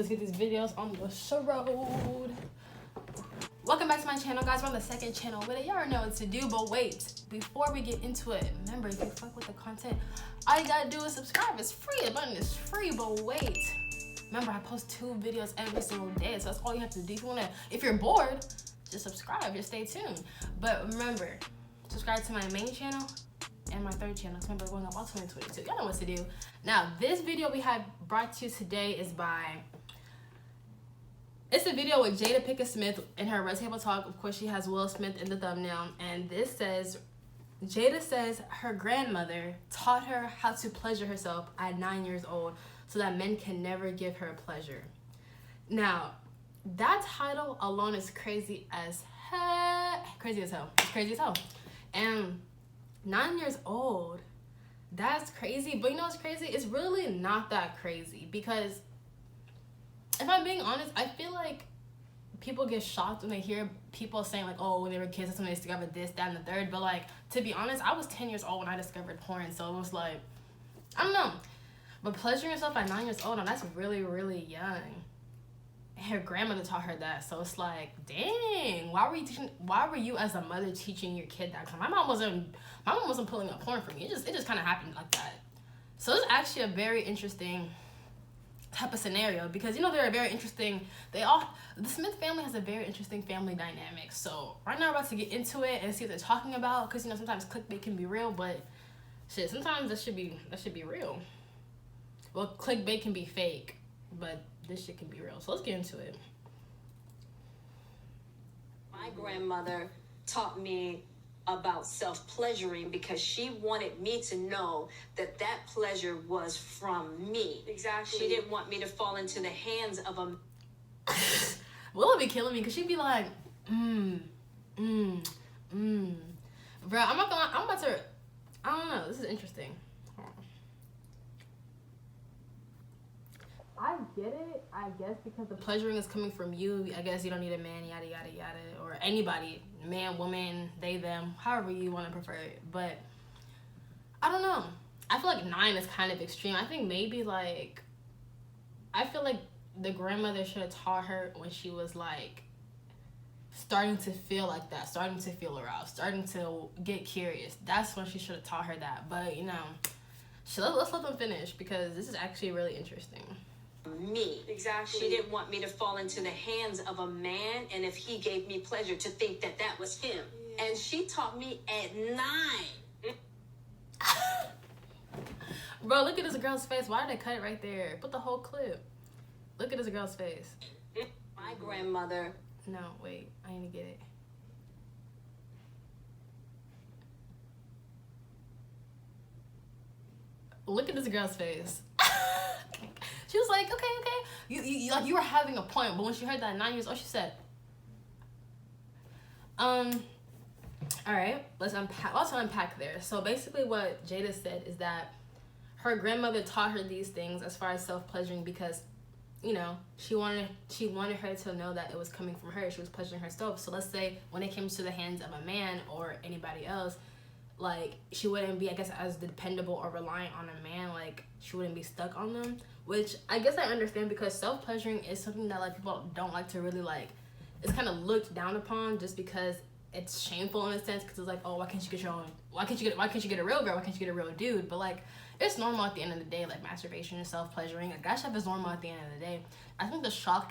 Let's get these videos on the road. Welcome back to my channel, guys. We're on the second channel with it. You already know what to do, but wait, before we get into it, remember, if you fuck with the content, all you gotta do is subscribe. It's free. The button is free, but wait. Remember, I post 2 videos every single day, so that's all you have to do. If you're bored, just subscribe. Just stay tuned. But remember, subscribe to my main channel and my third channel. Remember, we're going up all 2022. Y'all know what to do. Now, this video we have brought to you today is it's a video with Jada Pinkett Smith in her Red Table Talk. Of course, she has Will Smith in the thumbnail. And this says, Jada says her grandmother taught her how to pleasure herself at 9 years old so that men can never give her pleasure. Now, that title alone is crazy as hell. Crazy as hell. It's crazy as hell. And 9 years old, that's crazy. But you know what's crazy? It's really not that crazy, because if I'm being honest, I feel like people get shocked when they hear people saying like, oh, when they were kids, that's when they discovered this, that, and the third. But like, to be honest, I was 10 years old when I discovered porn, so it was like, I don't know. But pleasuring yourself at 9 years old, and that's really, really young. And her grandmother taught her that, so it's like, dang, why were you as a mother teaching your kid that? Cause my mom wasn't pulling up porn for me. It just kind of happened like that. So it's actually a very interesting type of scenario, because you know they're a very interesting, the Smith family has a very interesting family dynamic. So right now we're about to get into it and see what they're talking about, because you know sometimes clickbait can be real, but shit, sometimes that should be real. Well, clickbait can be fake, but this shit can be real. So let's get into it. My grandmother taught me about self-pleasuring because she wanted me to know that pleasure was from me. Exactly. She didn't want me to fall into the hands of a... Will be killing me, because she'd be like, Bro, I'm about to, I don't know, this is interesting. I get it, I guess, because the pleasuring is coming from you. I guess you don't need a man, yada, yada, yada, or anybody, man, woman, they, them, however you want to prefer it. But I don't know. I feel like 9 is kind of extreme. I think maybe like, I feel like the grandmother should have taught her when she was like starting to feel like that, starting to feel aroused, starting to get curious. That's when she should have taught her that. But you know, let's let them finish, because this is actually really interesting. Me. Exactly. She didn't want me to fall into the hands of a man, and if he gave me pleasure, to think that was him. Yeah. And she taught me at 9. Bro, look at this girl's face. Why did they cut it right there? Put the whole clip. Look at this girl's face. My grandmother. No, wait. I need to get it. Look at this girl's face. She was like, okay. You were having a point, but when she heard that at 9 years old, she said, all right, let's unpack there. So basically what Jada said is that her grandmother taught her these things as far as self-pleasuring, because, you know, she wanted her to know that it was coming from her. She was pleasuring herself. So let's say when it came to the hands of a man or anybody else, like, she wouldn't be, I guess, as dependable or reliant on a man. Like, she wouldn't be stuck on them, which I guess I understand, because self-pleasuring is something that, like, people don't like to really, like, it's kind of looked down upon, just because it's shameful in a sense, because it's like, oh, why can't you get a real girl? Why can't you get a real dude? But, like, it's normal at the end of the day. Like, masturbation and self-pleasuring, like, that stuff is normal at the end of the day. I think the shock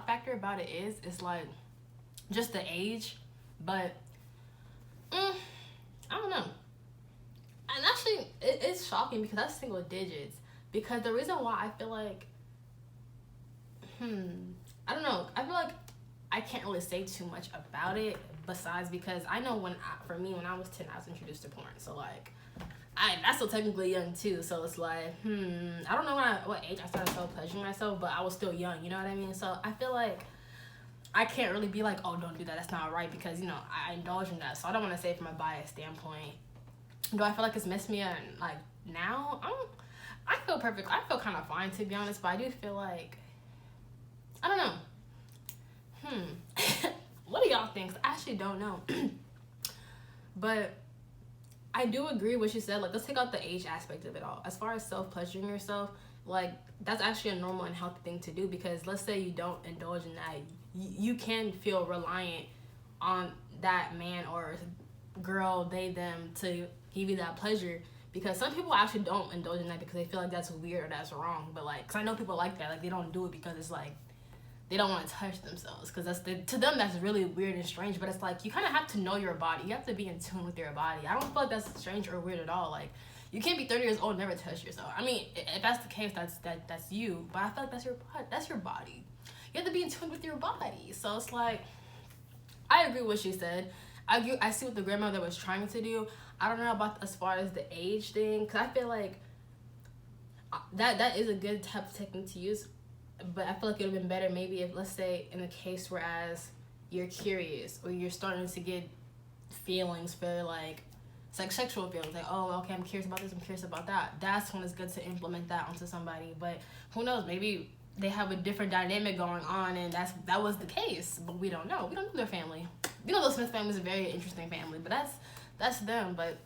factor about it is like, just the age, but, I don't know. And actually, it's shocking, because that's single digits. Because the reason why I feel like, I don't know. I feel like I can't really say too much about it, besides because I know for me, when I was 10, I was introduced to porn. So, like, that's still technically young, too. So, it's like, I don't know what age I started self-pleasuring myself, but I was still young, you know what I mean? So, I feel like I can't really be like, oh, don't do that, that's not right, because, you know, I indulge in that. So I don't want to say from a biased standpoint. Do I feel like it's messed me up, like, now? I feel perfect. I feel kind of fine, to be honest, but I do feel like, I don't know. What do y'all think? I actually don't know. But I do agree with what she said. Like, let's take out the age aspect of it all. As far as self-pleasuring yourself, like that's actually a normal and healthy thing to do, because let's say you don't indulge in that, you can feel reliant on that man or girl, they, them, to give you that pleasure. Because some people actually don't indulge in that because they feel like that's weird or that's wrong. But like, cause I know people like that. Like they don't do it because it's like they don't want to touch themselves, because to them that's really weird and strange. But it's like you kind of have to know your body. You have to be in tune with your body. I don't feel like that's strange or weird at all. Like you can't be 30 years old and never touch yourself. I mean, if that's the case, that's you. But I feel like that's your body. You have to be in tune with your body. So it's like, I agree with what she said. I see what the grandmother was trying to do. I don't know about as far as the age thing, because I feel like that is a good type of technique to use. But I feel like it would have been better maybe if, let's say, in a case whereas you're curious or you're starting to get feelings for like sexual feelings, like, oh, okay, I'm curious about this, I'm curious about that. That's when it's good to implement that onto somebody. But who knows? Maybe they have a different dynamic going on, and that was the case. But we don't know. We don't know their family. You know, the Smith family is a very interesting family, but that's them. But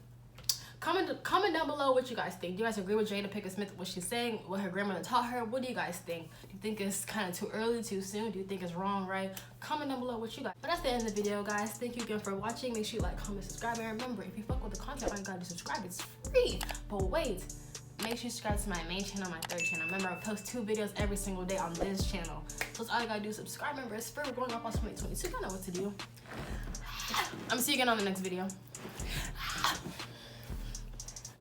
comment down below what you guys think. Do you guys agree with Jada Pinkett Smith, what she's saying, what her grandmother taught her? What do you guys think? Do you think it's kind of too early, too soon? Do you think it's wrong, right? Comment down below what you guys. But that's the end of the video, guys. Thank you again for watching. Make sure you like, comment, subscribe, and remember, if you fuck with the content, all you gotta do is subscribe. It's free. But wait, make sure you subscribe to my main channel, my third channel. Remember, I post 2 videos every single day on this channel. So that's all you gotta do is subscribe. Remember, it's free. We're going up on 2022. You know what to do. I'm gonna see you again on the next video.